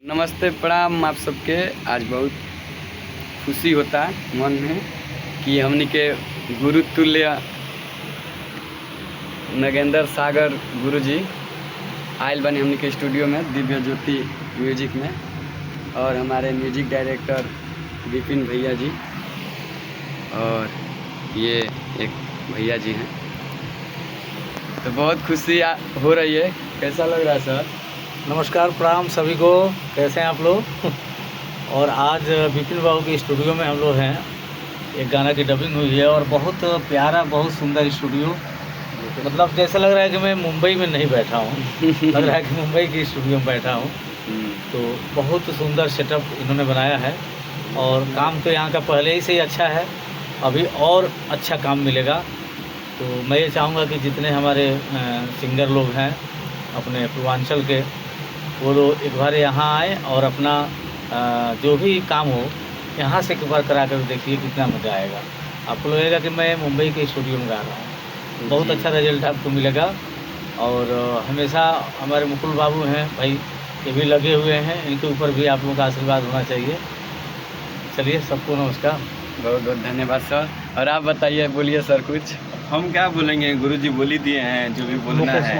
नमस्ते, प्रणाम आप सबके। आज बहुत खुशी होता है मन में कि हमनी के गुरु तुल्य नगेंद्र सागर गुरुजी आयल बने हमनी के स्टूडियो में दिव्य ज्योति म्यूजिक में, और हमारे म्यूजिक डायरेक्टर विपिन भैया जी और ये एक भैया जी हैं। तो बहुत खुशी हो रही है। कैसा लग रहा है सर? नमस्कार, प्रणाम सभी को। कैसे हैं आप लोग? और आज विपिन बाबू के स्टूडियो में हम लोग हैं। एक गाना की डबिंग हुई है और बहुत प्यारा, बहुत सुंदर स्टूडियो। मतलब जैसा लग रहा है कि मैं मुंबई में नहीं बैठा हूँ लग रहा है कि मुंबई के स्टूडियो में बैठा हूँ। तो बहुत सुंदर सेटअप इन्होंने बनाया है और काम तो यहाँ का पहले ही से ही अच्छा है, अभी और अच्छा काम मिलेगा। तो मैं ये चाहूँगा कि जितने हमारे सिंगर लोग हैं अपने पूर्वांचल के, वो लोग एक बार यहाँ आए और अपना जो भी काम हो यहाँ से एक बार करा कर देखिए, कितना मज़ा आएगा। आपको लगेगा कि मैं मुंबई के स्टूडियो में गा रहा हूँ। बहुत अच्छा रिजल्ट आपको मिलेगा। और हमेशा हमारे मुकुल बाबू हैं भाई, ये भी लगे हुए हैं, इनके ऊपर भी आप लोगों का आशीर्वाद होना चाहिए। चलिए, सबको नमस्कार, बहुत बहुत धन्यवाद सर। और आप बताइए, बोलिए सर कुछ। हम क्या बोलेंगे, गुरुजी बोल ही दिए हैं जो भी बोलना है।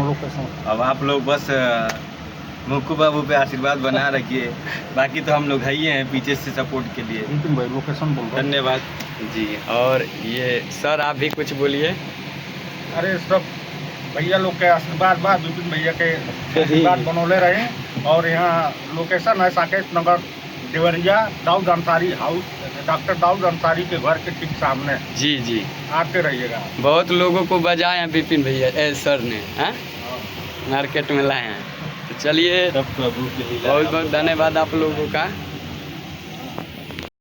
अब आप लोग बस मुक्कू बाबू पे आशीर्वाद बना रखिए, बाकी तो हम लोग है ही हैं पीछे से सपोर्ट के लिए। लोकेशन बोल धन्यवाद जी। और ये सर आप भी कुछ बोलिए। अरे सब भैया लोग के आशीर्वाद बा, विपिन भैया के आशीर्वाद बनौले रहे। और यहाँ लोकेशन है साकेत नगर, देवरिया, दाऊद अंसारी हाउस, डॉक्टर दाऊद अंसारी के घर के ठीक सामने। जी जी, आते रहिएगा। बहुत लोगों को बजाए हैं विपिन भैया सर ने, हैं मार्केट में लाए हैं। तो चलिए, सब प्रभु के लिए बहुत बहुत धन्यवाद आप लोगों का।